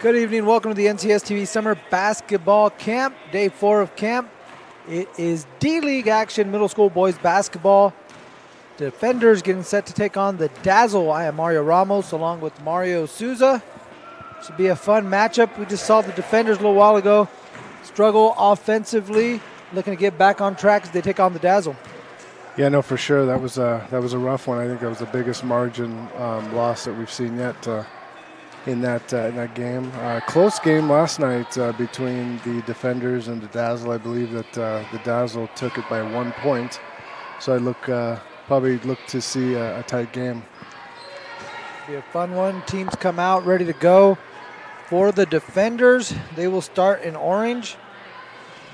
Good evening. Welcome to the NCS TV Summer Basketball Camp, day 4 of camp. It is D-League action, middle school boys basketball. Defenders getting set to take on the Dazzle. I am Mario Ramos along with Mario Souza. Should be a fun matchup. We just saw the Defenders a little while ago struggle offensively, looking to get back on track as they take on the Dazzle. Yeah, no, for sure. That was a rough one. I think that was the biggest margin loss that we've seen yet in that game. Close game last night between the Defenders and the Dazzle. I believe that the Dazzle took it by 1 point. So I probably look to see a tight game. Be a fun one. Teams come out ready to go. For the Defenders, they will start in orange.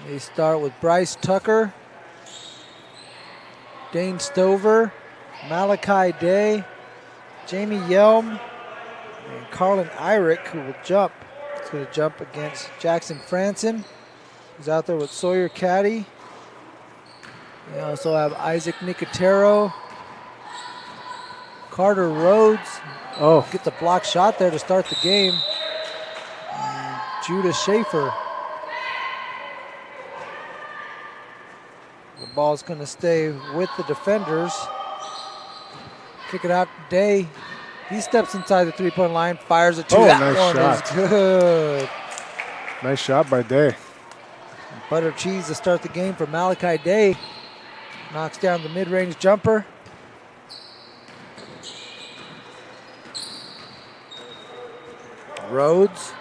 They start with Bryce Tucker, Dane Stover, Malachi Day, Jamie Yelm, and Carlin Irick, who will jump. He's going to jump against Jackson Franson. He's out there with Sawyer Caddy. We also have Isaac Nicotero, Carter Rhodes. Gets a block shot there to start the game. And Judah Schaefer. The ball's going to stay with the Defenders. Kick it out to Day. He steps inside the three-point line, fires it to that nice one. Shot. Is good. Nice shot by Day. Butter cheese to start the game for Malachi Day. Knocks down the mid-range jumper. Rhodes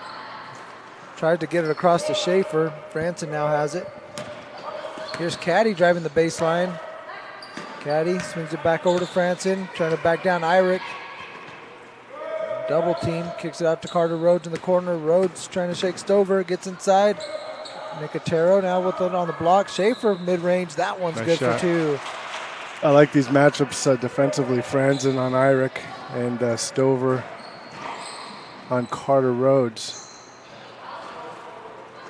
tried to get it across to Schaefer. Franson now has it. Here's Caddy driving the baseline. Caddy swings it back over to Franson, trying to back down Irick. Double team, kicks it out to Carter Rhodes in the corner. Rhodes trying to shake Stover, gets inside. Nicotero now with it on the block. Schaefer mid-range, that one's nice good shot. for two. I like these matchups defensively. Franson on Irick and Stover on Carter Rhodes.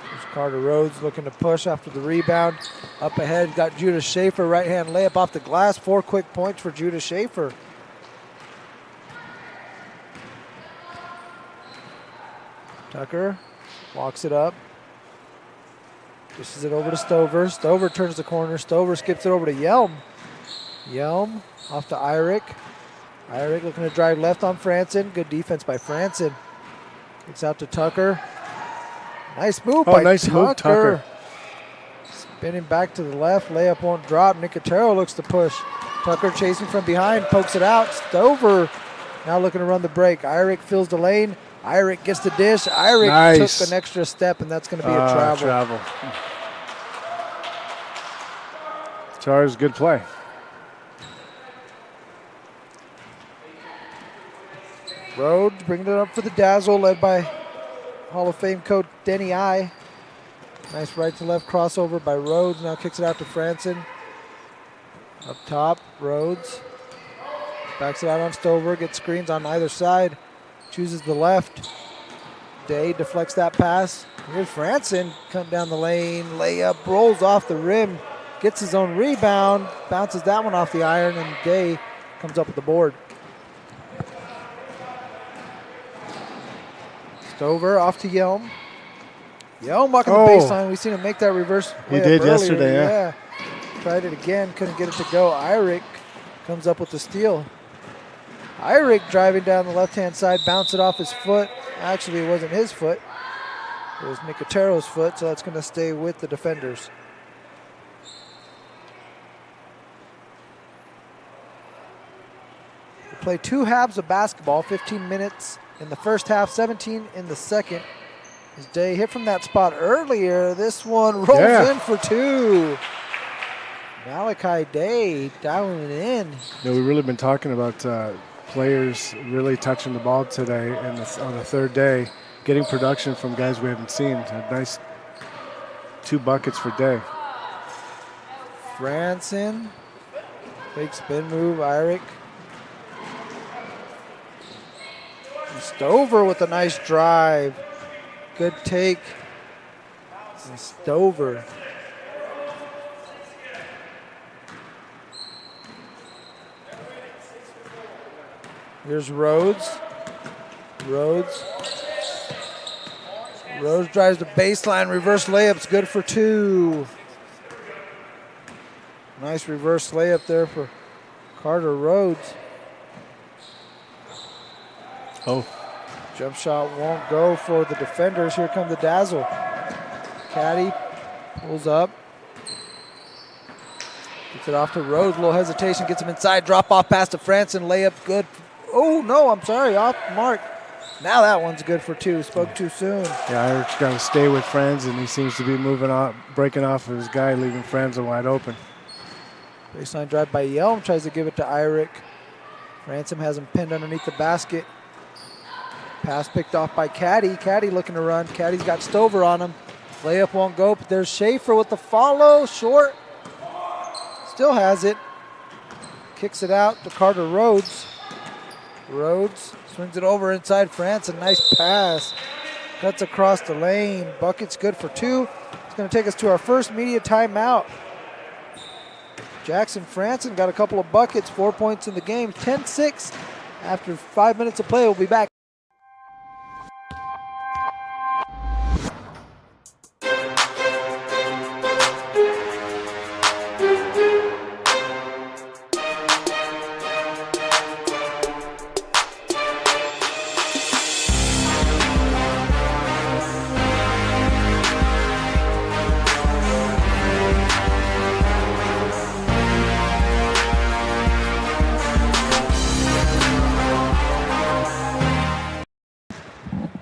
There's Carter Rhodes looking to push after the rebound. Up ahead, got Judah Schaefer, right-hand layup off the glass. 4 quick points for Judah Schaefer. Tucker walks it up. Dishes it over to Stover. Stover turns the corner. Stover skips it over to Yelm. Yelm off to Irick. Irick looking to drive left on Franson. Good defense by Franson. Kicks out to Tucker. Nice move by Tucker. Spinning back to the left. Layup won't drop. Nicotero looks to push. Tucker chasing from behind. Pokes it out. Stover now looking to run the break. Irick fills the lane. Irick gets the dish. Irick took an extra step, and that's going to be a travel. Char's good play. Rhodes bringing it up for the Dazzle, led by Hall of Fame coach Denny I. Nice right to left crossover by Rhodes. Now kicks it out to Franson. Up top, Rhodes. Backs it out on Stover. Gets screens on either side. Chooses the left. Day deflects that pass. Here's Franson cutting down the lane. Layup, rolls off the rim. Gets his own rebound. Bounces that one off the iron, and Day comes up with the board. Stover off to Yelm. Yelm walking the baseline. We've seen him make that reverse. He did earlier. yesterday, yeah. Tried it again. Couldn't get it to go. Irick comes up with the steal. Irick driving down the left-hand side. Bounced it off his foot. Actually, it wasn't his foot. It was Nicotero's foot, so that's going to stay with the Defenders. We play 2 halves of basketball, 15 minutes in the first half, 17 in the second. As Day hit from that spot earlier, this one rolls in for 2. Malachi Day dialing it in. We've really been talking about players really touching the ball today, and on the third day, getting production from guys we haven't seen. A nice 2 buckets for Day. Franson, big spin move, Irick. Stover with a nice drive. Good take. And Stover. Here's Rhodes. Rhodes drives the baseline. Reverse layup's good for 2. Nice reverse layup there for Carter Rhodes. Oh. Jump shot won't go for the defenders. Here come the Dazzle. Caddy pulls up. Gets it off to Rhodes. A little hesitation. Gets him inside. Drop off pass to Franson. Layup good. Oh, no, I'm sorry. Off mark. Now that one's good for two. Spoke too soon. Yeah, Irick's got to stay with Franz, and he seems to be moving off, breaking off of his guy, leaving Franz wide open. Baseline drive by Yelm. Tries to give it to Irick. Ransom has him pinned underneath the basket. Pass picked off by Caddy. Caddy looking to run. Caddy's got Stover on him. Layup won't go, but there's Schaefer with the follow. Short. Still has it. Kicks it out to Carter Rhodes. Rhodes swings it over inside France. A nice pass. Cuts across the lane. Bucket's good for two. It's going to take us to our first media timeout. Jackson Franson got a couple of buckets, 4 points in the game, 10-6. After 5 minutes of play, we'll be back.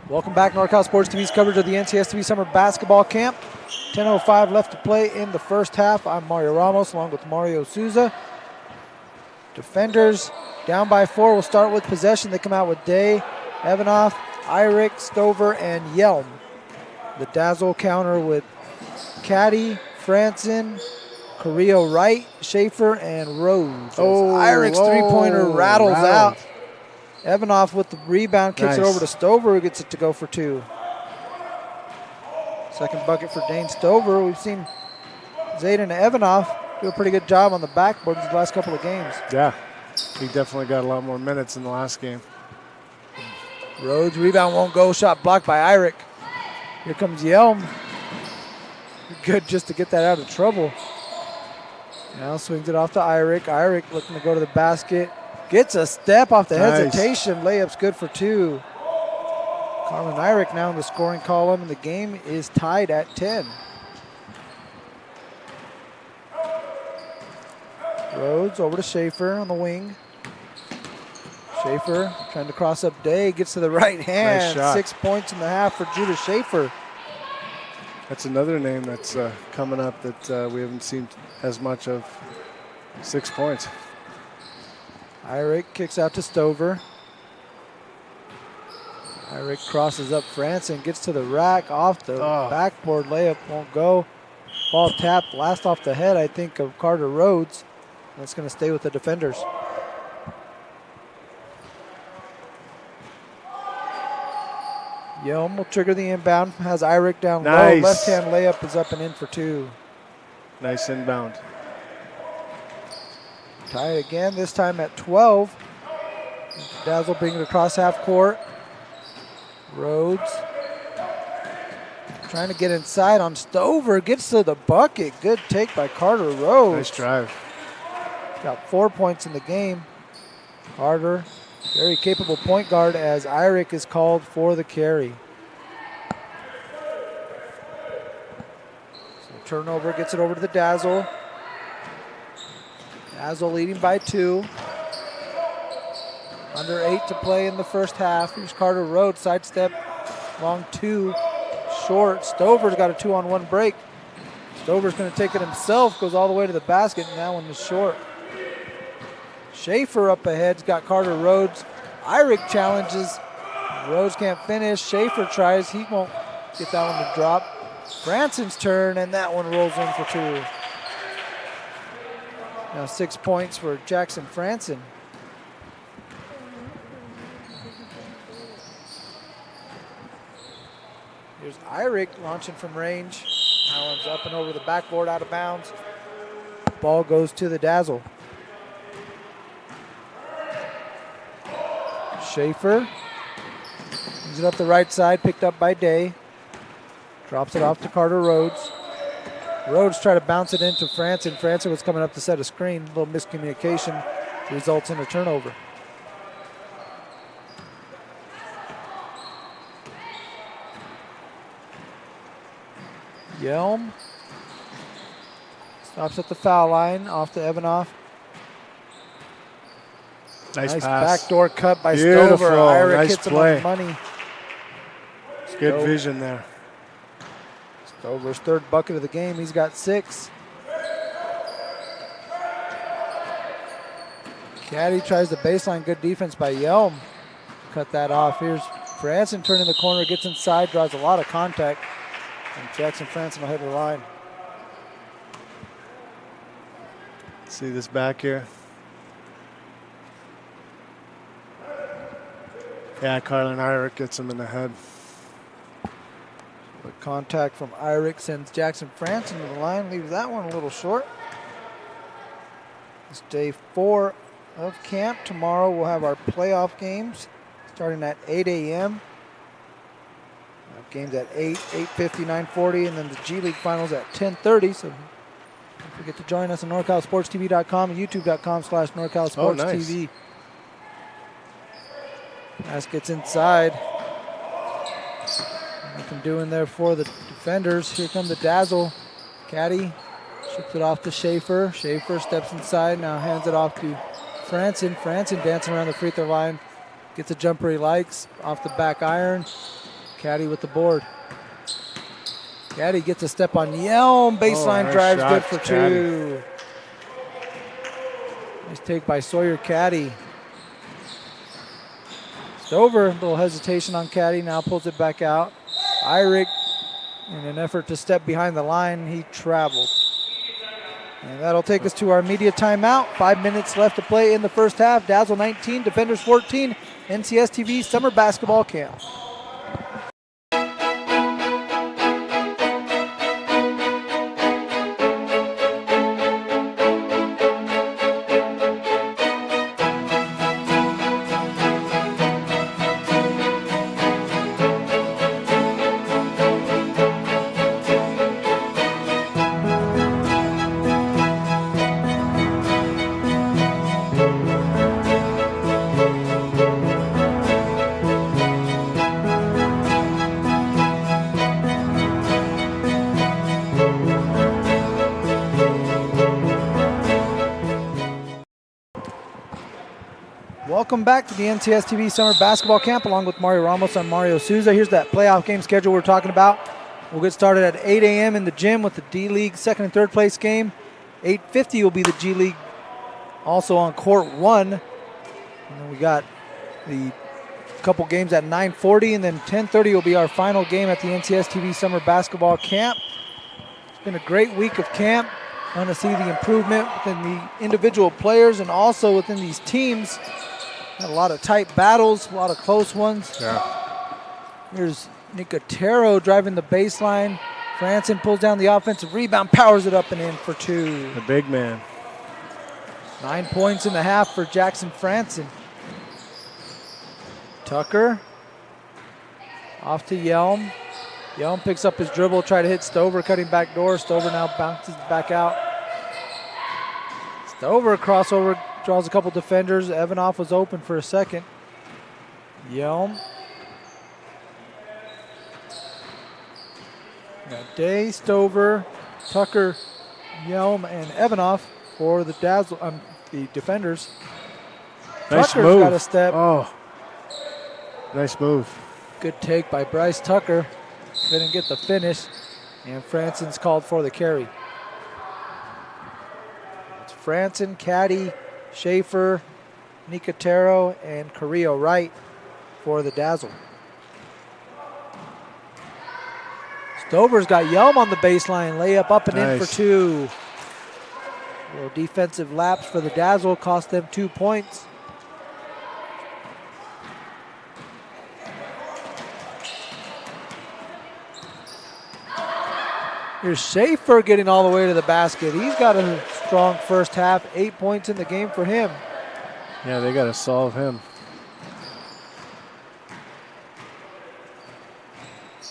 Welcome back, NorCal Sports TV's coverage of the NCSTV Summer Basketball Camp. 10:05 left to play in the first half. I'm Mario Ramos along with Mario Souza. Defenders down by 4. We'll start with possession. They come out with Day, Evanoff, Irick, Stover, and Yelm. The Dazzle counter with Caddy, Franson, Carrillo Wright, Schaefer, and Rhodes. Irick's three-pointer rattles out. Evanoff with the rebound, kicks it over to Stover, who gets it to go for two. Second bucket for Dane Stover. We've seen Zayden Evanoff do a pretty good job on the backboard these last couple of games. Yeah, he definitely got a lot more minutes in the last game. Rhodes, rebound won't go, shot blocked by Irick. Here comes Yelm. Good just to get that out of trouble. Now swings it off to Irick. Irick looking to go to the basket. Gets a step off the hesitation. Layup's good for two. Carlin Irick now in the scoring column, and the game is tied at 10. Rhodes over to Schaefer on the wing. Schaefer trying to cross up Day. Gets to the right hand. Nice shot. 6 points in the half for Judah Schaefer. That's another name that's coming up that we haven't seen as much of. 6 points. Irick kicks out to Stover. Irick crosses up Franson, gets to the rack, off the backboard. Layup won't go. Ball tapped, last off the head, I think, of Carter Rhodes. That's going to stay with the defenders. Yelm will trigger the inbound, has Irick down low. Left-hand layup is up and in for two. Nice inbound. Tie it again, this time at 12. Dazzle bringing it across half court. Rhodes trying to get inside on Stover. Gets to the bucket. Good take by Carter Rhodes. Nice drive. Got 4 points in the game. Carter, very capable point guard as Irick is called for the carry. So turnover, gets it over to the Dazzle. Dazzle leading by 2. Under 8 to play in the first half. Here's Carter Rhodes, sidestep, long 2, short. Stover's got a 2-on-1 break. Stover's going to take it himself, goes all the way to the basket, and that one is short. Schaefer up ahead's got Carter Rhodes. Irick challenges. Rhodes can't finish. Schaefer tries. He won't get that one to drop. Franson's turn, and that one rolls in for 2. Now 6 points for Jackson Franson. Here's Irick launching from range. That one's up and over the backboard, out of bounds. Ball goes to the Dazzle. Schaefer brings it up the right side, picked up by Day. Drops it off to Carter Rhodes. Rhodes tried to bounce it into Franson. Franson was coming up to set a screen. A little miscommunication. results in a turnover. Yelm stops at the foul line, off to Evanoff. Nice pass. Backdoor cut by Beautiful. Stover. Irick Nice hits play. him on the money. Good vision there. Stover's third bucket of the game. He's got 6. Caddy tries the baseline. Good defense by Yelm. Cut that off. Here's Franson turning the corner, gets inside, draws a lot of contact. And Jackson Franson will hit the line. See this back here? Yeah, Carlin Irick gets him in the head. The contact from Irick sends Jackson Franson to the line, leaves that one a little short. It's day 4 of camp. Tomorrow we'll have our playoff games starting at 8 a.m. Games at 8, 8:50, 9:40, and then the G League finals at 10:30. So don't forget to join us on NorCalSportsTV.com and YouTube.com/NorCalSportsTV. Pass gets inside. Nothing doing there for the defenders. Here come the Dazzle. Caddy ships it off to Schaefer. Schaefer steps inside, now hands it off to Franson. Franson dancing around the free throw line. Gets a jumper he likes off the back iron. Caddy with the board. Caddy gets a step on Yelm. Baseline nice drives shot, good for Caddy. 2. Nice take by Sawyer Caddy. Stover, a little hesitation on Caddy, now pulls it back out. Irick, in an effort to step behind the line, he traveled. And that'll take us to our media timeout. 5 minutes left to play in the first half. Dazzle 19, Defenders 14, NCS TV Summer Basketball Camp. Welcome back to the NCS TV Summer Basketball Camp along with Mario Ramos. I'm Mario Souza. Here's that playoff game schedule we're talking about. We'll get started at 8 a.m. in the gym with the D-League second and third place game. 8:50 will be the G-League also on court 1. And then we got the couple games at 9:40, and then 10:30 will be our final game at the NCS TV Summer Basketball Camp. It's been a great week of camp. I want to see the improvement within the individual players and also within these teams. Had a lot of tight battles, a lot of close ones. Yeah. Here's Nicotero driving the baseline. Franson pulls down the offensive rebound, powers it up and in for 2. The big man. 9 points in the half for Jackson Franson. Tucker off to Yelm. Yelm picks up his dribble, try to hit Stover, cutting back door. Stover now bounces back out. Stover crossover, draws a couple defenders. Evanoff was open for a second. Yelm. Got Day, Stover, Tucker, Yelm, and Evanoff for the the defenders. Nice Tucker's move. got a step. Oh, nice move. Good take by Bryce Tucker. Couldn't get the finish, and Franson's called for the carry. It's Franson, Caddy, Schaefer, Nicotero, and Carrillo Wright for the Dazzle. Stover's got Yelm on the baseline. Layup up and in for 2. A little defensive lapse for the Dazzle. Cost them 2 points. Here's Schaefer getting all the way to the basket. He's got a strong first half. 8 points in the game for him. Yeah, they got to solve him.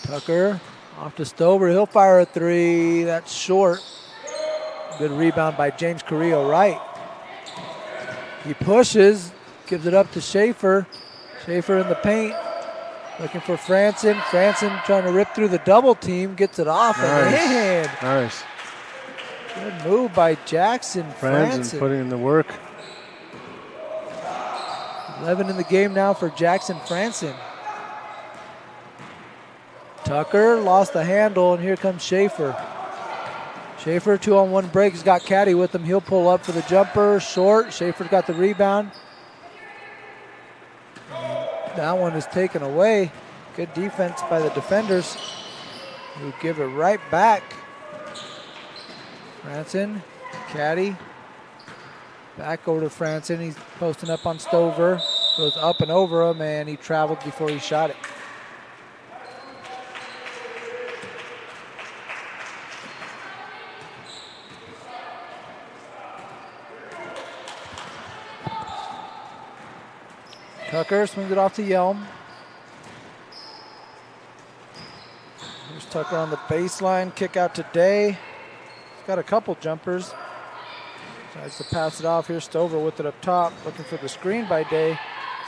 Tucker off to Stover. He'll fire a 3. That's short. Good rebound by James Carrillo Wright. He pushes, gives it up to Schaefer. Schaefer in the paint, looking for Franson. Franson trying to rip through the double team, gets it off and in. Nice. Good move by Jackson Franson. Putting in the work. 11 in the game now for Jackson Franson. Tucker lost the handle, and here comes Schaefer. Schaefer, 2-on-1 break. He's got Caddy with him. He'll pull up for the jumper. Short. Schaefer's got the rebound. That one is taken away. Good defense by the defenders, who give it right back. Franson, Caddy. Back over to Franson. He's posting up on Stover. Goes up and over him, and he traveled before he shot it. Tucker swings it off to Yelm. Here's Tucker on the baseline. Kick out to Day. He's got a couple jumpers. Tries to pass it off. Here's Stover with it up top. Looking for the screen by Day.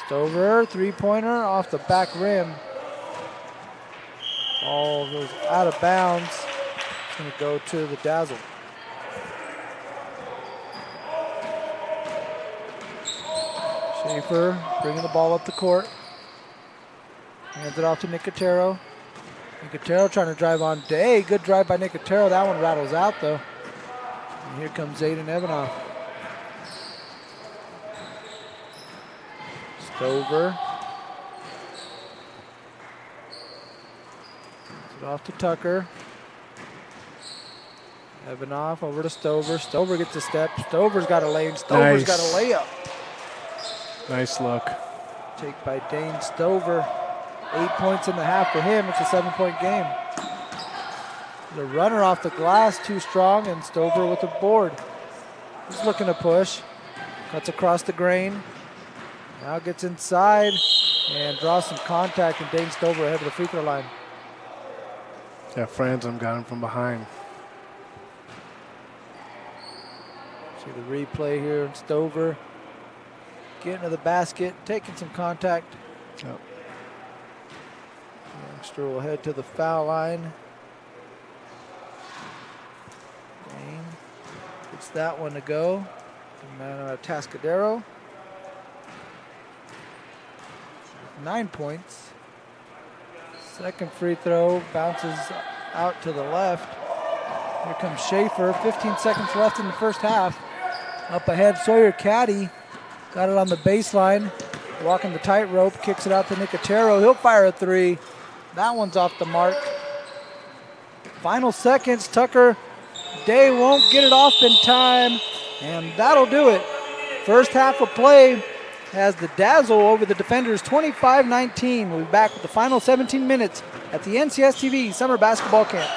Stover, three-pointer off the back rim. Ball goes out of bounds. It's going to go to the Dazzle. Schaefer bringing the ball up the court. Hands it off to Nicotero. Nicotero trying to drive on Day. Good drive by Nicotero. That one rattles out though. And here comes Zayden Evanoff. Stover. Hands it off to Tucker. Evanoff over to Stover. Stover gets a step. Stover's got a lane. Stover's got a layup. Nice look. Take by Dane Stover. 8 points in the half for him. It's a 7-point game. The runner off the glass too strong, and Stover with the board. He's looking to push. Cuts across the grain. Now gets inside and draws some contact, and Dane Stover ahead of the free throw line. Yeah, Franson got him from behind. See the replay here, and Stover getting to the basket, taking some contact. Yep. Youngster will head to the foul line. Dane gets that one to go. Tascadero. 9 points. Second free throw bounces out to the left. Here comes Schaefer. 15 seconds left in the first half. Up ahead, Sawyer Caddy. Got it on the baseline, walking the tightrope, kicks it out to Nicotero. He'll fire a three. That one's off the mark. Final seconds, Tucker. Day won't get it off in time, and that'll do it. First half of play has the Dazzle over the Defenders 25-19. We'll be back with the final 17 minutes at the NCS TV Summer Basketball Camp.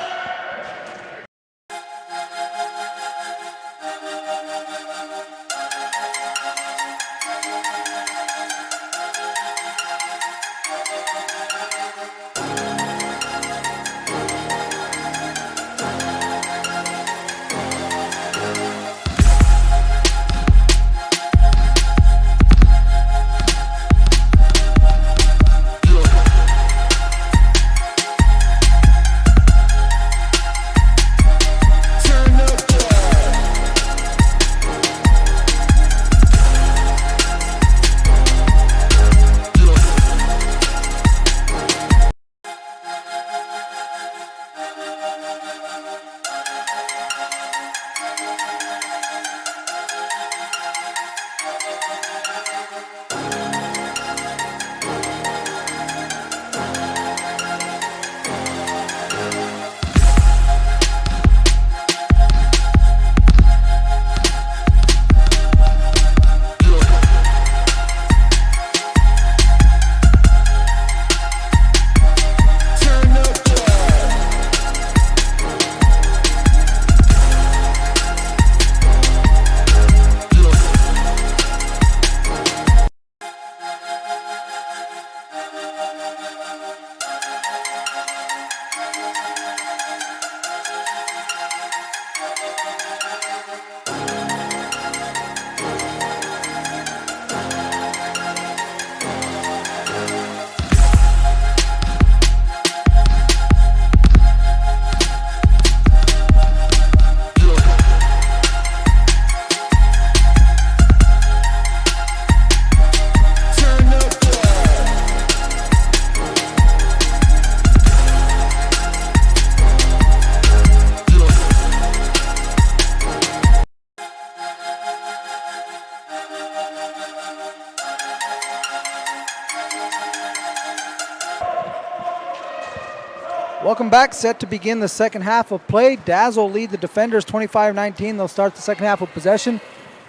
Welcome back. Set to begin the second half of play. Dazzle lead the Defenders 25-19. They'll start the second half with possession.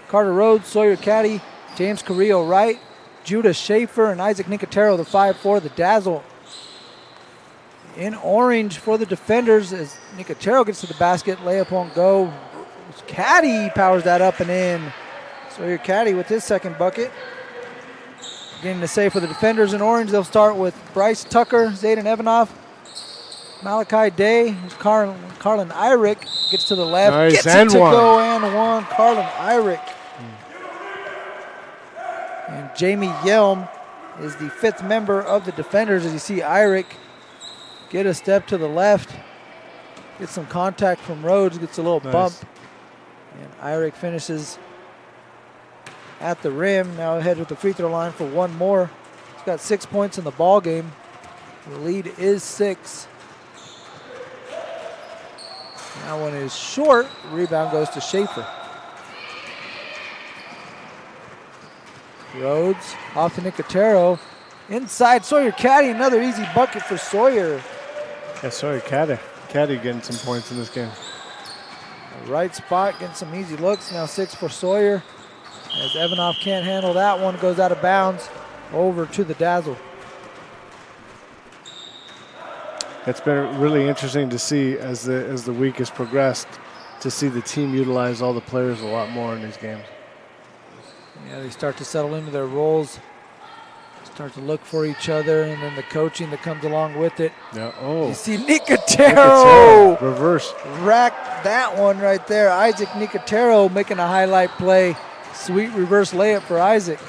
Carter Rhodes, Sawyer Caddy, James Carrillo Wright, Judah Schaefer, and Isaac Nicotero, the 5'4", the Dazzle. In orange for the Defenders as Nicotero gets to the basket. Layup won't go. Caddy powers that up and in. Sawyer Caddy with his second bucket. Beginning to say for the Defenders in orange, they'll start with Bryce Tucker, Zayden Evanoff, Malachi Day, Carlin Irick gets to the left, nice. Gets and it to one. go and one. Carlin Irick. And Jamie Yelm is the fifth member of the Defenders. As you see Irick get a step to the left, gets some contact from Rhodes, gets a little bump. And Irick finishes at the rim. Now ahead with the free throw line for one more. He's got 6 points in the ball game. The lead is 6. That one is short. Rebound goes to Schaefer. Rhodes off to Nicotero. Inside Sawyer Caddy. Another easy bucket for Sawyer. Yeah, Sawyer Caddy. Caddy getting some points in this game. Right spot, getting some easy looks. Now 6 for Sawyer. As Evanoff can't handle that one, goes out of bounds over to the Dazzle. It's been really interesting to see as the week has progressed, to see the team utilize all the players a lot more in these games. Yeah, they start to settle into their roles, start to look for each other, and then the coaching that comes along with it. Yeah. Oh. You see Nicotero reverse. Rack that one right there. Isaac Nicotero making a highlight play. Sweet reverse layup for Isaac.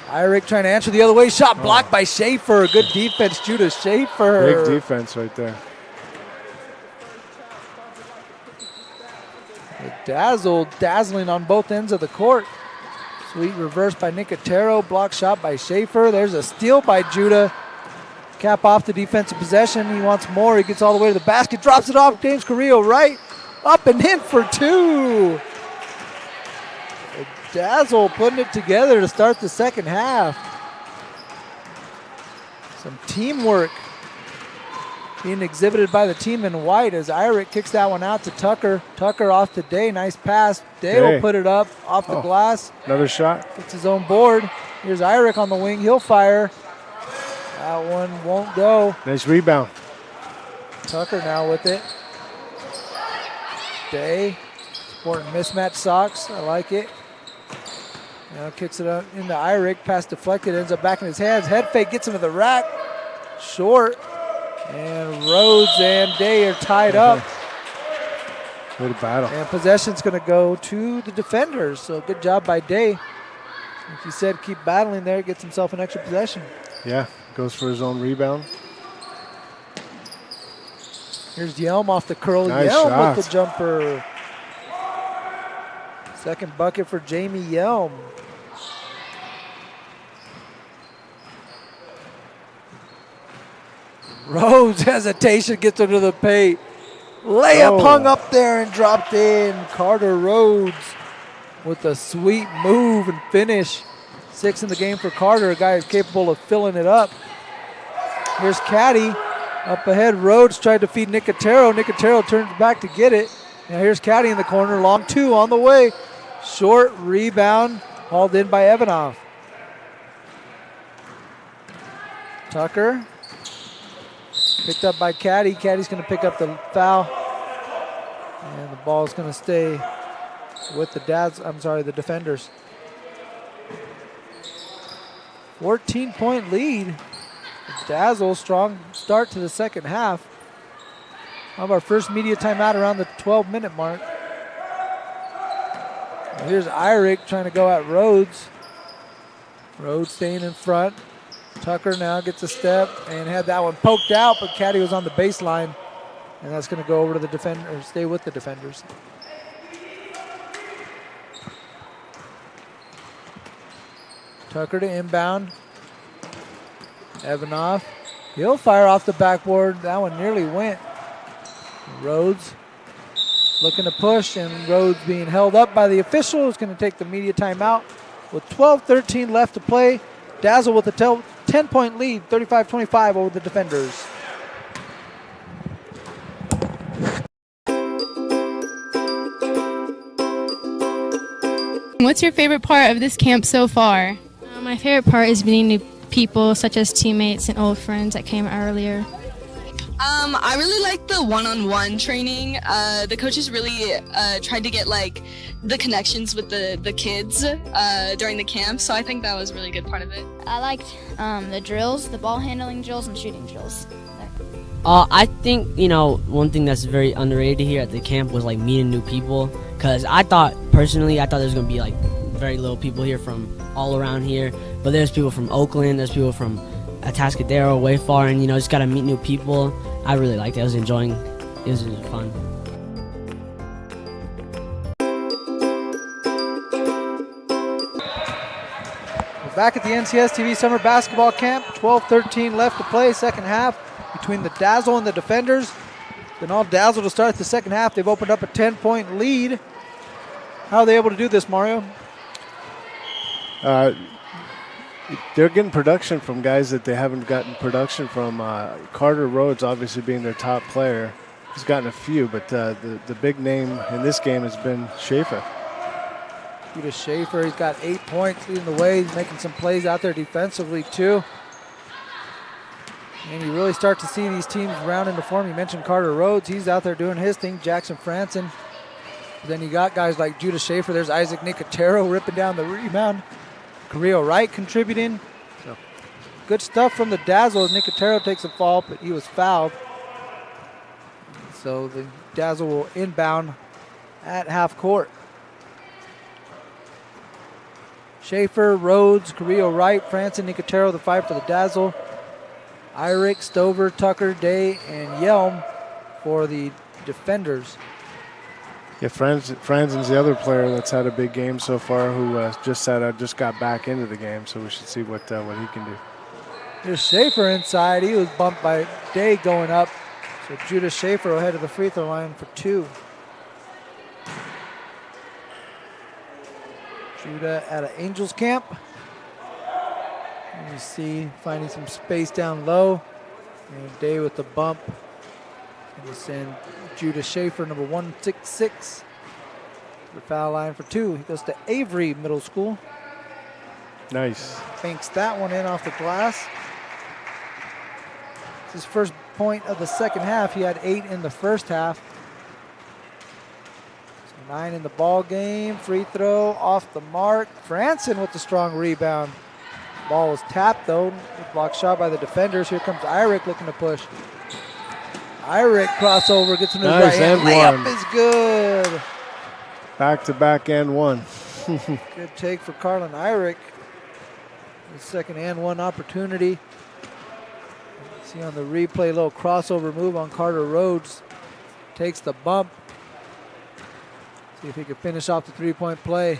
Irick trying to answer the other way. Shot blocked by Schaefer. Good defense, Judah Schaefer. Big defense right there. The Dazzle dazzling on both ends of the court. Sweet reverse by Nicotero. Block shot by Schaefer. There's a steal by Judah. Cap off the defensive possession. He wants more. He gets all the way to the basket. Drops it off. James Carrillo right. Up and in for 2. Dazzle putting it together to start the second half. Some teamwork being exhibited by the team in white as Irick kicks that one out to Tucker. Tucker off to Day. Nice pass. Day will put it up off the glass. Another shot. Gets his own board. Here's Irick on the wing. He'll fire. That one won't go. Nice rebound. Tucker now with it. Day sporting mismatched socks. I like it. Now kicks it up into Irick. Pass deflected. Ends up back in his hands. Head fake gets him to the rack. Short. And Rhodes and Day are tied up. What a battle. And possession's going to go to the Defenders. So good job by Day. Like you said, keep battling there. Gets himself an extra possession. Yeah, goes for his own rebound. Here's Yelm off the curl. Nice Yelm shot. with the jumper. Second bucket for Jamie Yelm. Rhodes hesitation gets under the paint. Layup hung up there and dropped in. Carter Rhodes with a sweet move and finish. 6 in the game for Carter, a guy who's capable of filling it up. Here's Caddy. Up ahead, Rhodes tried to feed Nicotero. Nicotero turns back to get it. Now here's Caddy in the corner. Long 2 on the way. Short rebound, hauled in by Evanoff. Tucker. Picked up by Caddy. Caddy's going to pick up the foul. And the ball's going to stay with the the Defenders. 14-point lead. Dazzle, strong start to the second half. Of our first media timeout around the 12-minute mark. Here's Irick trying to go at Rhodes. Rhodes staying in front. Tucker now gets a step and had that one poked out, but Caddy was on the baseline. And that's going to go over to the Defender, stay with the Defenders. Tucker to inbound. Evanoff. He'll fire off the backboard. That one nearly went. Rhodes looking to push, and Rhodes being held up by the official is going to take the media timeout with 12:13 left to play. Dazzle with a 10-point lead, 35-25 over the Defenders. What's your favorite part of this camp so far? My favorite part is meeting new people, such as teammates and old friends that came earlier. I really like the one-on-one training. The coaches really tried to get like the connections with the kids during the camp, so I think that was a really good part of it. I liked the drills, the ball handling drills, and shooting drills. I think, one thing that's very underrated here at the camp was like meeting new people, because I thought there was going to be like very little people here from all around here, but there's people from Oakland, there's people from Atascadero, way far, and just got to meet new people. I really liked it. I was enjoying it. It was fun. We're back at the NCS TV Summer Basketball Camp. 12-13 left to play, second half, between the Dazzle and the Defenders. Then all Dazzle to start the second half. They've opened up a 10-point lead. How are they able to do this, Mario? They're getting production from guys that they haven't gotten production from. Carter Rhodes, obviously being their top player, he's gotten a few, but the big name in this game has been Schaefer. Judah Schaefer, he's got 8 points leading the way. He's making some plays out there defensively, too. And you really start to see these teams round into form. You mentioned Carter Rhodes. He's out there doing his thing. Jackson Franson. But then you got guys like Judah Schaefer. There's Isaac Nicotero ripping down the rebound. Carrillo Wright contributing. So good stuff from the Dazzle. Nicotero takes a fall, but he was fouled. So the Dazzle will inbound at half court. Schaefer, Rhodes, Carrillo Wright, Franson, Nicotero, the five for the Dazzle. Irick, Stover, Tucker, Day, and Yelm for the Defenders. Yeah, Franzen's the other player that's had a big game so far, who just got back into the game, so we should see what he can do. Here's Schaefer inside. He was bumped by Day going up. So Judah Schaefer will head to the free throw line for 2. Judah at an Angels camp. And you see finding some space down low. And Day with the bump. And we'll send Judah Schaefer, number 166, the foul line for 2. He goes to Avery Middle School. Nice. Banks that one in off the glass. It's his first point of the second half. He had 8 in the first half. So 9 in the ball game. Free throw off the mark. Franson with the strong rebound. Ball was tapped though. Blocked shot by the Defenders. Here comes Irick looking to push. Irick crossover, gets him to his right hand. Layup is good. Back-to-back and one. Good take for Carlin Irick. His second and one opportunity. See on the replay, a little crossover move on Carter Rhodes. Takes the bump. See if he can finish off the three-point play.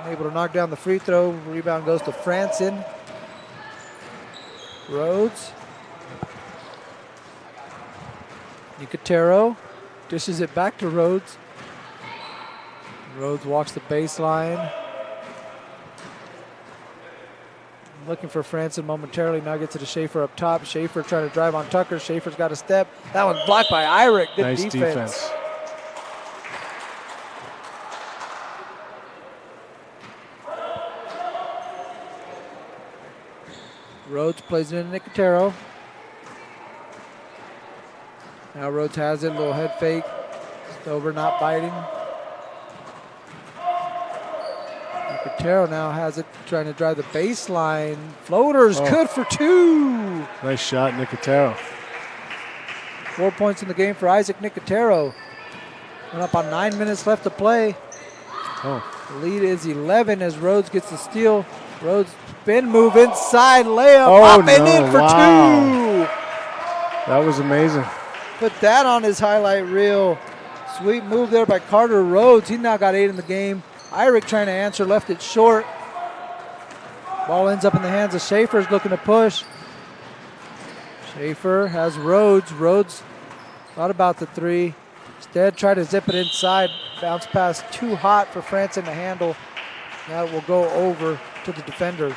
Able to knock down the free throw. Rebound goes to Franson. Rhodes. Nicotero dishes it back to Rhodes. Rhodes walks the baseline. Looking for Franson momentarily. Now gets it to Schaefer up top. Schaefer trying to drive on Tucker. Schaefer's got a step. That one's blocked by Irick. Good nice defense. Rhodes plays it in Nicotero. Now Rhodes has it, a little head fake. Stover not biting. Nicotero now has it, trying to drive the baseline. Floater's good for 2. Nice shot, Nicotero. 4 points in the game for Isaac Nicotero. Went up on 9 minutes left to play. The lead is 11 as Rhodes gets the steal. Rhodes spin move inside, layup, up and in for 2. That was amazing. Put that on his highlight reel. Sweet move there by Carter Rhodes. He now got 8 in the game. Irick trying to answer, left it short. Ball ends up in the hands of Schaefer's looking to push. Schaefer has Rhodes. Rhodes thought about the 3. Instead, tried to zip it inside. Bounce pass too hot for Franson to handle. Now it will go over to the Defenders.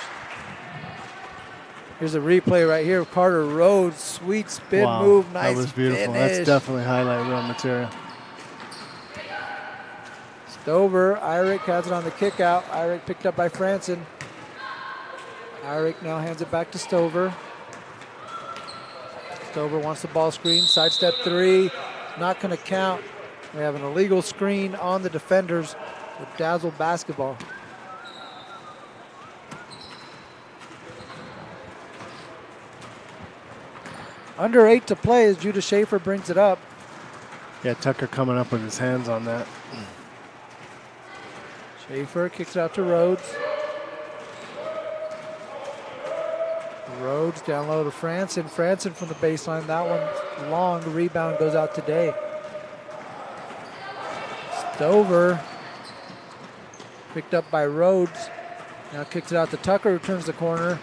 Here's a replay right here of Carter Rhodes. Sweet spin move, nice that was beautiful. Finish. That's definitely highlight reel material. Stover, Irick has it on the kick out. Irick picked up by Franson. Irick now hands it back to Stover. Stover wants the ball screen. Sidestep three. Not going to count. We have an illegal screen on the defenders with Dazzle basketball. Under 8 to play as Judah Schaefer brings it up. Yeah, Tucker coming up with his hands on that. Schaefer kicks it out to Rhodes. Rhodes down low to Franson. Franson from the baseline. That one long. The rebound goes out today. Stover picked up by Rhodes. Now kicks it out to Tucker, who turns the corner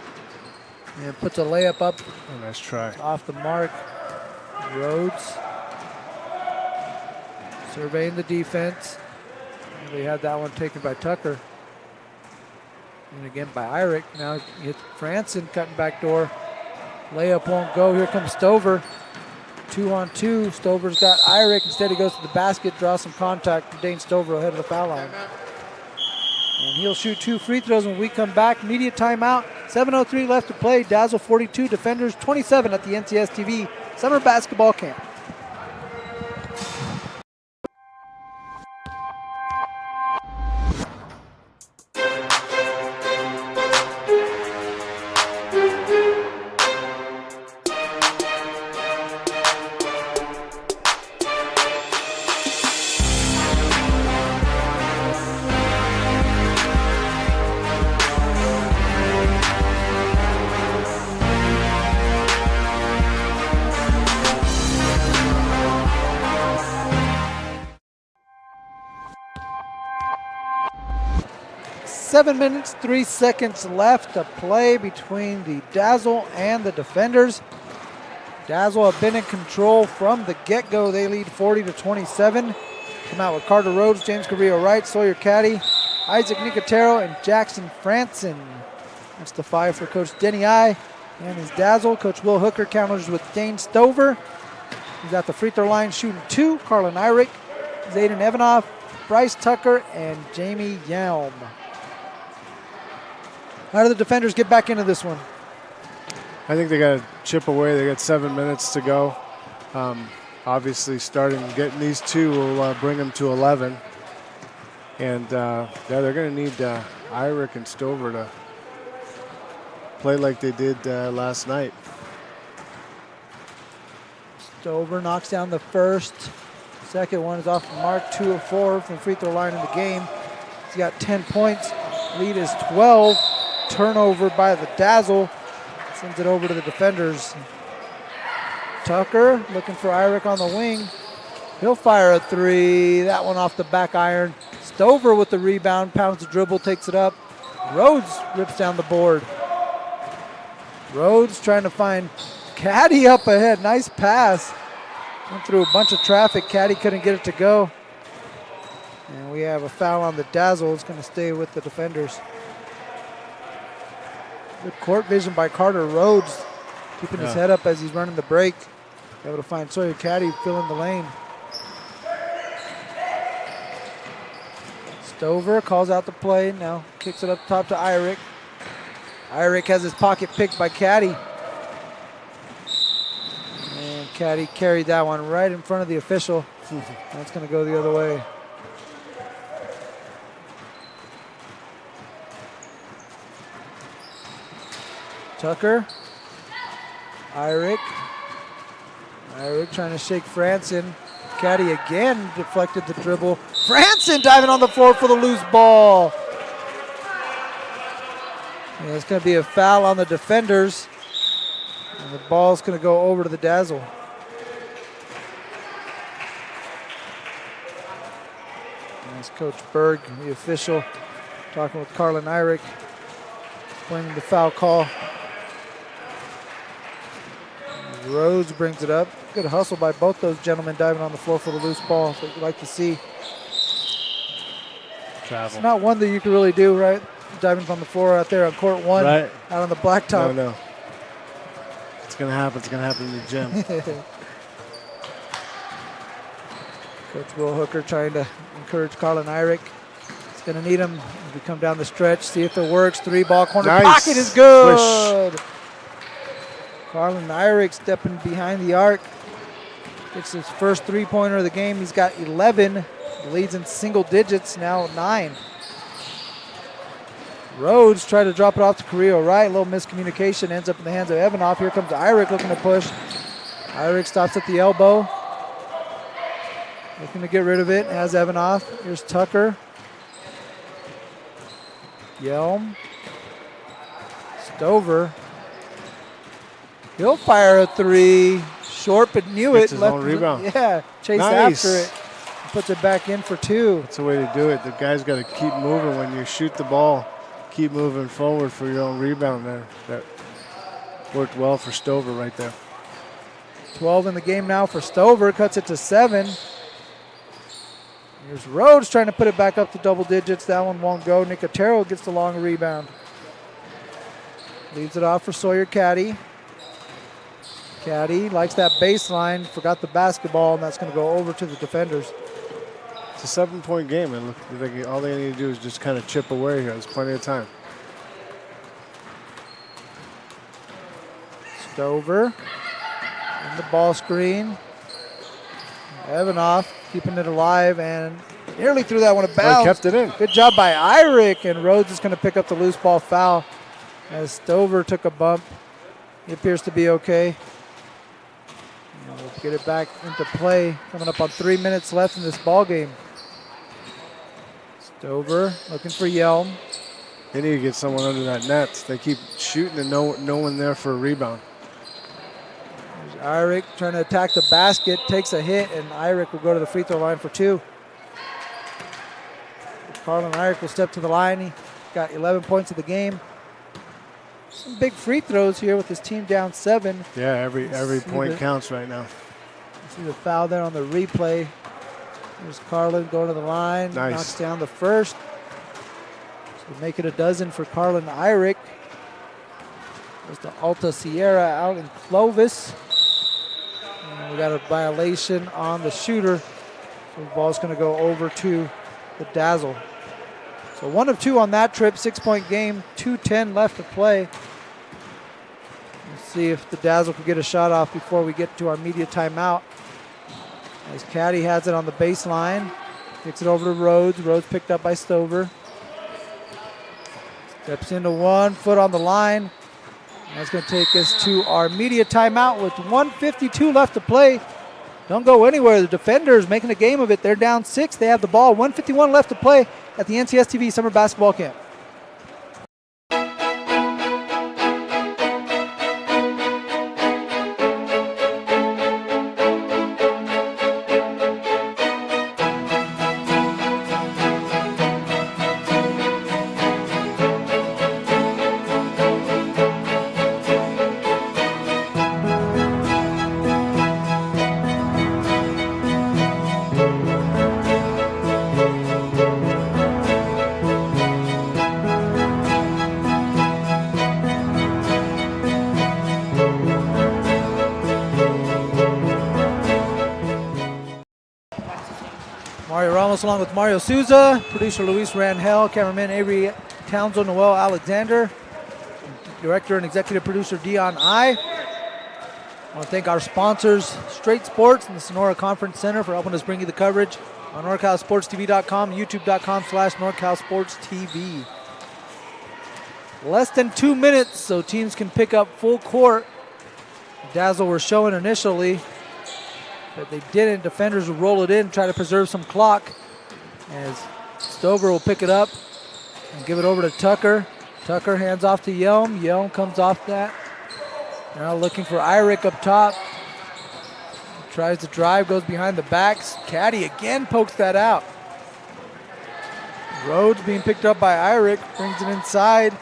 and puts a layup up. Oh, nice try. Off the mark. Rhodes surveying the defense. And we had that one taken by Tucker. And again by Irick. Now it's Franson cutting back door. Layup won't go. Here comes Stover. 2-on-2. Stover's got Irick. Instead he goes to the basket, draws some contact. Dane Stover ahead of the foul line. And he'll shoot 2 free throws when we come back. Immediate timeout. 7:03 left to play. Dazzle 42, Defenders 27 at the NCS TV Summer Basketball Camp. Seven minutes, 3 seconds left to play between the Dazzle and the Defenders. Dazzle have been in control from the get-go. They lead 40-27. Come out with Carter Rhodes, James Carrillo-Wright, Sawyer Caddy, Isaac Nicotero, and Jackson Franson. That's the 5 for Coach Denny I and his Dazzle. Coach Will Hooker counters with Dane Stover. He's at the free throw line shooting 2. Carlin Irick, Zayden Evanoff, Bryce Tucker, and Jamie Yelm. How do the Defenders get back into this one? I think they got to chip away. They got 7 minutes to go. Obviously, getting these 2 will bring them to 11. And yeah, they're going to need Irick and Stover to play like they did last night. Stover knocks down the first. Second one is off the mark. 2 of 4 from free throw line in the game. He's got 10 points. Lead is 12. Turnover by the Dazzle. Sends it over to the Defenders. Tucker looking for Irick on the wing. He'll fire a 3. That one off the back iron. Stover with the rebound. Pounds the dribble, takes it up. Rhodes rips down the board. Rhodes trying to find Caddy up ahead. Nice pass. Went through a bunch of traffic. Caddy couldn't get it to go. And we have a foul on the Dazzle. It's going to stay with the Defenders. Good court vision by Carter Rhodes, keeping his head up as he's running the break. Able to find Sawyer Caddy filling the lane. Stover calls out the play, now kicks it up top to Irick. Irick has his pocket picked by Caddy. And Caddy carried that one right in front of the official. That's going to go the other way. Tucker, Irick trying to shake Franson. Caddy again deflected the dribble. Franson diving on the floor for the loose ball. Yeah, it's going to be a foul on the Defenders. And the ball's going to go over to the Dazzle. That's Coach Berg, the official, talking with Carlin Irick, explaining the foul call. Rhodes brings it up. Good hustle by both those gentlemen diving on the floor for the loose ball. So you'd like to see. Travel. It's not one that you can really do, right? Diving from the floor out there on court 1, right out on the blacktop. No. It's going to happen. It's going to happen in the gym. Coach Will Hooker trying to encourage Carlin Eyrick. He's going to need him as we come down the stretch, see if it works. 3-ball corner pocket is good. Swish. Carlin Eyrick stepping behind the arc. Gets his first three-pointer of the game. He's got 11. Leads in single digits, now 9. Rhodes tried to drop it off to Carrillo right. A little miscommunication, ends up in the hands of Evanoff. Here comes Eyrick looking to push. Eyrick stops at the elbow. Looking to get rid of it, has Evanoff. Here's Tucker. Yelm. Stover. He'll fire a 3. Short, but knew Gets it. his own rebound. Yeah, chase after it. Puts it back in for 2. That's the way to do it. The guy's got to keep moving when you shoot the ball. Keep moving forward for your own rebound there. That worked well for Stover right there. 12 in the game now for Stover. Cuts it to 7. Here's Rhodes trying to put it back up to double digits. That one won't go. Nicotero gets the long rebound. Leaves it off for Sawyer Caddy. Caddy likes that baseline. Forgot the basketball, and that's going to go over to the defenders. It's a 7-point game, and look, like all they need to do is just kind of chip away here. There's plenty of time. Stover in the ball screen. Evanoff keeping it alive and nearly threw that one a bounce. He kept it in. Good job by Eyrick, and Rhodes is going to pick up the loose ball foul as Stover took a bump. He appears to be okay. And we'll get it back into play. Coming up on 3 minutes left in this ball game. Stover looking for Yelm. They need to get someone under that net. They keep shooting and no one there for a rebound. There's Eyrick trying to attack the basket, takes a hit, and Eyrick will go to the free throw line for 2. Carlin Eyrick will step to the line. He got 11 points of the game. Some big free throws here with his team down 7. Yeah, every point counts right now. See the foul there on the replay. There's Carlin going to the line. Nice. Knocks down the first. So make it a dozen for Carlin Eyrick. There's the Alta Sierra out in Clovis. And we got a violation on the shooter. So the ball's going to go over to the Dazzle. So 1 of 2 on that trip, 6-point game, 2:10 left to play. Let's see if the Dazzle can get a shot off before we get to our media timeout. As Caddy has it on the baseline. Kicks it over to Rhodes. Rhodes picked up by Stover. Steps into 1 foot on the line. And that's going to take us to our media timeout with 1:52 left to play. Don't go anywhere. The Defenders making a game of it. They're down 6. They have the ball. 1:51 left to play at the NCS TV Summer Basketball Camp. Along with Mario Souza, producer Luis Rangel, cameraman Avery Townsend, Noel Alexander, director and executive producer Dion I. I want to thank our sponsors, Straight Sports and the Sonora Conference Center, for helping us bring you the coverage on NorCalSportsTV.com, YouTube.com/NorCalSportsTV. Less than 2 minutes, so teams can pick up full court. Dazzle were showing initially, but they didn't. Defenders will roll it in, try to preserve some clock. As Stover will pick it up and give it over to Tucker. Tucker hands off to Yelm. Yelm comes off that. Now looking for Eyrick up top. Tries to drive, goes behind the backs. Caddy again pokes that out. Rhodes being picked up by Eyrick, brings it inside.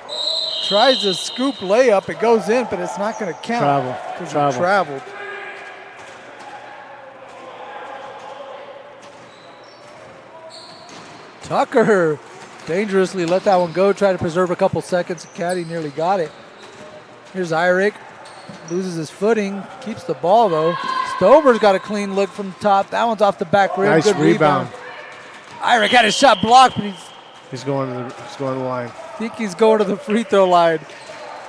Tries to scoop layup. It goes in, but it's not going to count. Because it traveled. Tucker dangerously let that one go, try to preserve a couple seconds. Caddy nearly got it. Here's Eyrick, loses his footing, keeps the ball though, Stover's got a clean look from the top. That one's off the back rim. Nice Good rebound. rebound. Irick had his shot blocked, but He's going to the line. I think he's going to the free throw line.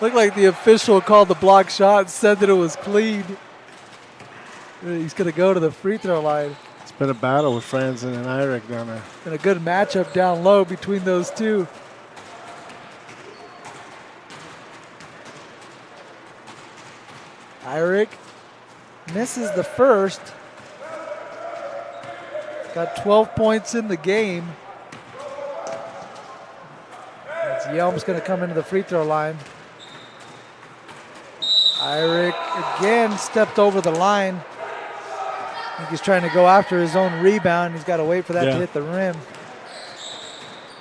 Looked like the official called the block shot and said that it was clean. He's going to go to the free throw line. It's been a battle with Franzen and Irick down there. And a good matchup down low between those two. Irick misses the first. Got 12 points in the game. As Yelm's going to come into the free throw line. Irick again stepped over the line. I think he's trying to go after his own rebound. He's got to wait for that to hit the rim.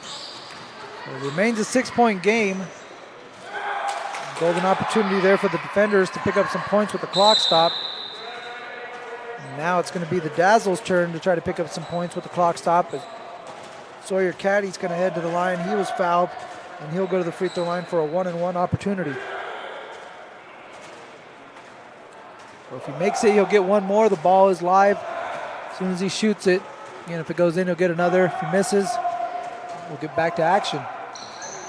So it remains a 6-point game. Golden opportunity there for the defenders to pick up some points with the clock stop. And now it's going to be the Dazzle's turn to try to pick up some points with the clock stop. As Sawyer Caddy's going to head to the line. He was fouled, and he'll go to the free throw line for a 1-and-1 opportunity. So if he makes it, he'll get one more. The ball is live. As soon as he shoots it, again, if it goes in, he'll get another. If he misses, we'll get back to action.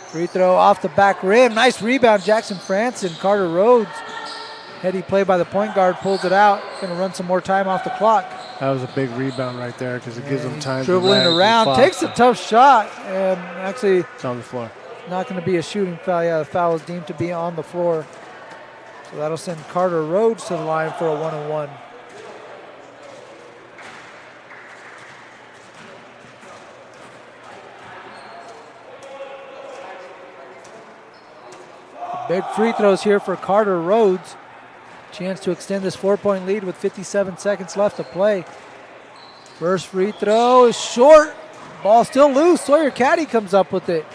Free throw off the back rim. Nice rebound, Jackson Franson. Carter Rhodes. Heady play by the point guard, pulls it out. Going to run some more time off the clock. That was a big rebound right there because it gives him time dribbling to around, takes a tough shot, and actually it's on the floor. Not going to be a shooting foul. Yeah, the foul is deemed to be on the floor. So that'll send Carter Rhodes to the line for a 1-and-1. Big free throws here for Carter Rhodes. Chance to extend this 4-point lead with 57 seconds left to play. First free throw is short. Ball still loose. Sawyer Caddy comes up with it.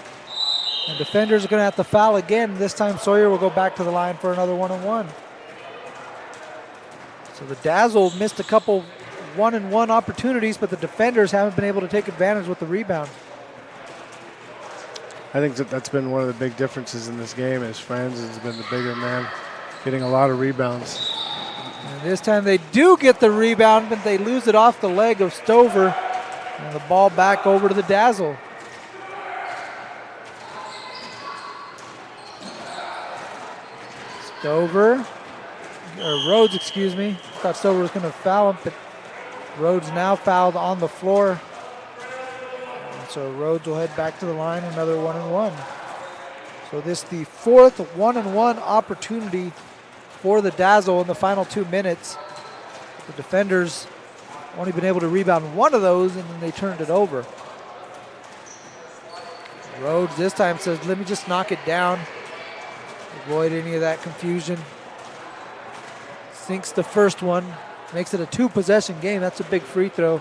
And defenders are going to have to foul again. This time Sawyer will go back to the line for another 1-and-1. So the Dazzle missed a couple 1-and-1 opportunities, but the defenders haven't been able to take advantage with the rebound. I think that's been one of the big differences in this game is Franz has been the bigger man, getting a lot of rebounds. And this time they do get the rebound, but they lose it off the leg of Stover. And the ball back over to the Dazzle. Rhodes, excuse me. Thought Stover was going to foul him, but Rhodes now fouled on the floor. And so Rhodes will head back to the line, another 1-and-1. So this is the fourth 1-and-1 opportunity for the Dazzle in the final 2 minutes. The defenders only been able to rebound one of those, and then they turned it over. Rhodes this time says, let me just knock it down. Avoid any of that confusion. Sinks the first one. Makes it a 2-possession game. That's a big free throw.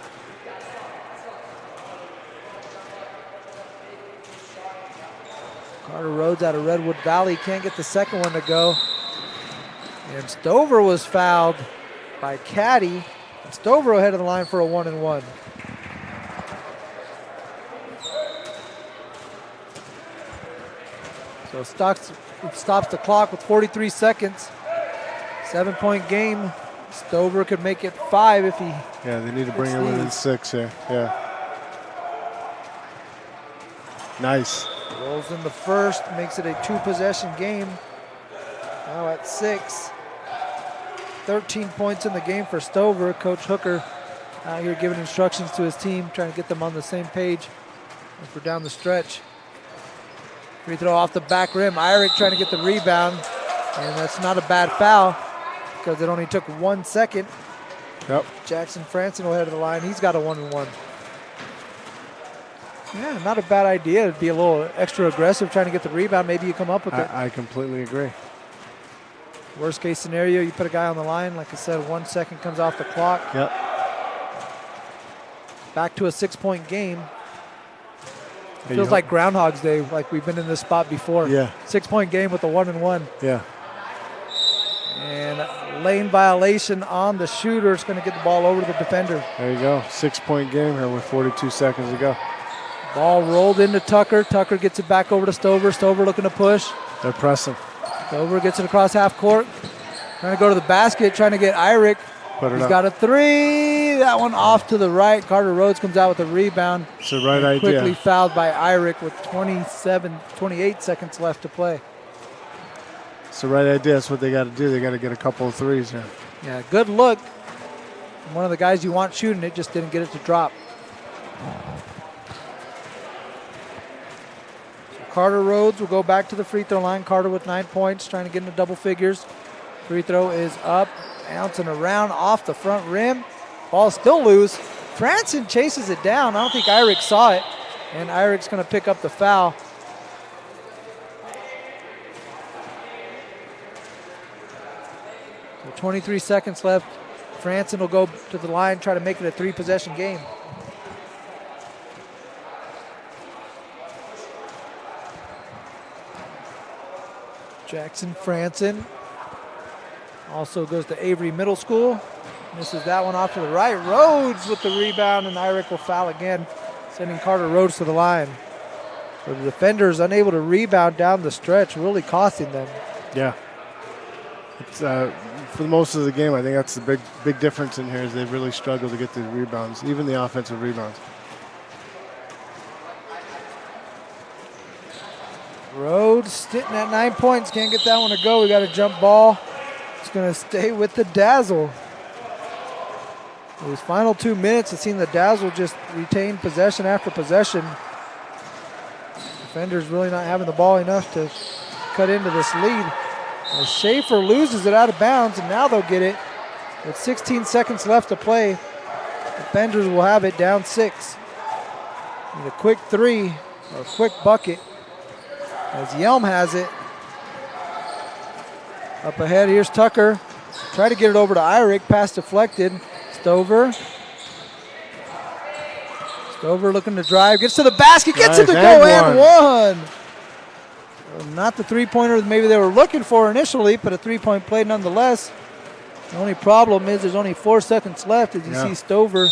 Carter Rhodes out of Redwood Valley can't get the second one to go. And Stover was fouled by Caddy. And Stover will head to the line for a 1-and-1. So it stops the clock with 43 seconds. 7-point game. Stover could make it 5 if he. Yeah, they need to bring it within 6 here. Yeah. Nice. Rolls in the first, makes it a 2-possession game. Now at 6. 13 points in the game for Stover. Coach Hooker out here giving instructions to his team, trying to get them on the same page as we're down the stretch. Free throw off the back rim. Irick trying to get the rebound, and that's not a bad foul because it only took 1 second. Yep. Jackson Franson will head to the line. He's got a 1-and-1. Yeah, not a bad idea to be a little extra aggressive trying to get the rebound. Maybe you come up with it. I completely agree. Worst case scenario, you put a guy on the line. Like I said, 1 second comes off the clock. Yep. Back to a 6-point game. It feels like Groundhog's Day, like we've been in this spot before. Yeah. 6-point game with a 1-and-1. Yeah. And lane violation on the shooter. It's going to get the ball over to the defender. There you go. 6-point game here with 42 seconds to go. Ball rolled into Tucker. Tucker gets it back over to Stover. Stover looking to push. They're pressing. Stover gets it across half court. Trying to go to the basket, trying to get Irick. Put it He's up. got a three. That one off to the right. Carter Rhodes comes out with a rebound. It's the right and idea. Quickly fouled by Irick with 28 seconds left to play. It's the right idea. That's what they got to do. They got to get a couple of threes here. Yeah, good look. One of the guys you want shooting it just didn't get it to drop. So Carter Rhodes will go back to the free throw line. Carter with 9 points, trying to get into double figures. Free throw is up, bouncing around off the front rim. Ball still loose. Franson chases it down. I don't think Irick saw it, and Irick's going to pick up the foul. So 23 seconds left. Franson will go to the line, try to make it a 3-possession game. Jackson Franson also goes to Avery Middle School. Misses that one off to the right. Rhodes with the rebound, and Irick will foul again, sending Carter Rhodes to the line. So the defenders unable to rebound down the stretch, really costing them. Yeah. It's, for most of the game, I think that's the big difference in here is they've really struggled to get the rebounds, even the offensive rebounds. Rhodes sitting at 9 points. Can't get that one to go. We got a jump ball. It's going to stay with the Dazzle. These final 2 minutes, it seemed the Dazzle just retained possession after possession. Defenders really not having the ball enough to cut into this lead. As Schaefer loses it out of bounds, and now they'll get it. With 16 seconds left to play, defenders will have it down 6. Need a quick three or a quick bucket. As Yelm has it. Up ahead, here's Tucker. Try to get it over to Irick, pass deflected. Stover looking to drive, gets to the basket, gets it to go, and one. Not the three-pointer maybe they were looking for initially, but a three-point play nonetheless. The only problem is there's only 4 seconds left as you see Stover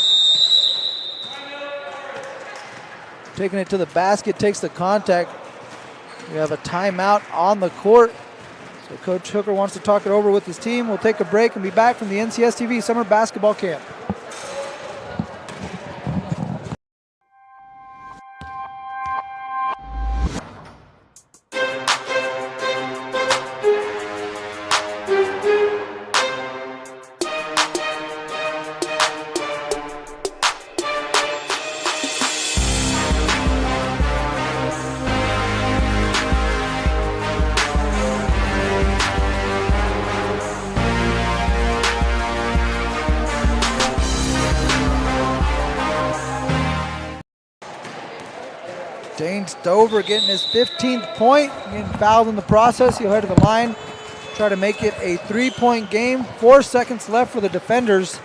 taking it to the basket, takes the contact. We have a timeout on the court. So Coach Hooker wants to talk it over with his team. We'll take a break and be back from the NCSTV Summer Basketball Camp. Dane Stover getting his 15th point, getting fouled in the process. He'll head to the line, try to make it a 3-point game. 4 seconds left for the defenders.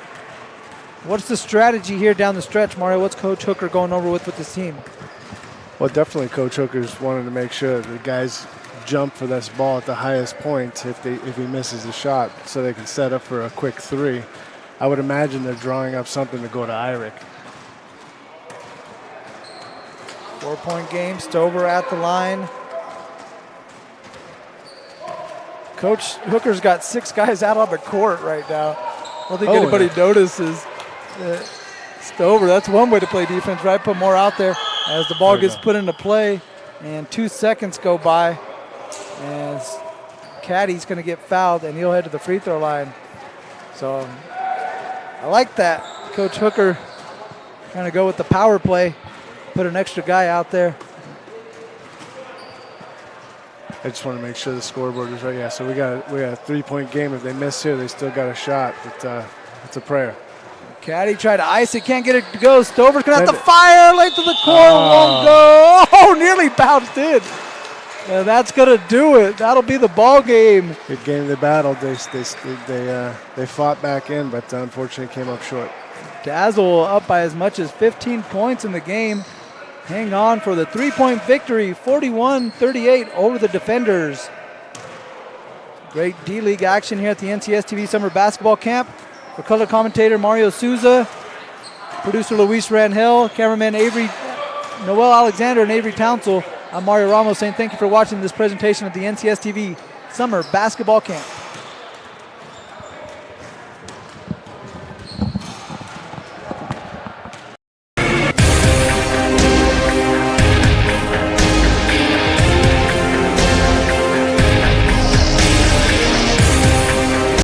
What's the strategy here down the stretch, Mario? What's Coach Hooker going over with his team? Well, definitely Coach Hooker's wanted to make sure that the guys jump for this ball at the highest point if he misses the shot so they can set up for a quick three. I would imagine they're drawing up something to go to Irick. 4-point game, Stover at the line. Coach Hooker's got 6 guys out on the court right now. I don't think anybody notices. Stover, that's one way to play defense, right? Put more out there as the ball gets put into play, and 2 seconds go by as Caddy's going to get fouled, and he'll head to the free throw line. So I like that. Coach Hooker trying to go with the power play. Put an extra guy out there. I just want to make sure the scoreboard is right. Yeah, so we got a 3-point game. If they miss here, they still got a shot, but it's a prayer. Caddy tried to ice it, can't get it to go. Stover's going to have to fire late to the corner, won't go. Oh, nearly bounced in. And that's going to do it. That'll be the ball game. Good game they battled. They fought back in, but unfortunately came up short. Dazzle up by as much as 15 points in the game. Hang on for the 3-point victory, 41-38 over the Defenders. Great D-League action here at the NCSTV Summer Basketball Camp. For color commentator Mario Souza, producer Luis Rangel, cameraman Noel Alexander and Avery Townsell, I'm Mario Ramos saying thank you for watching this presentation of the NCSTV Summer Basketball Camp.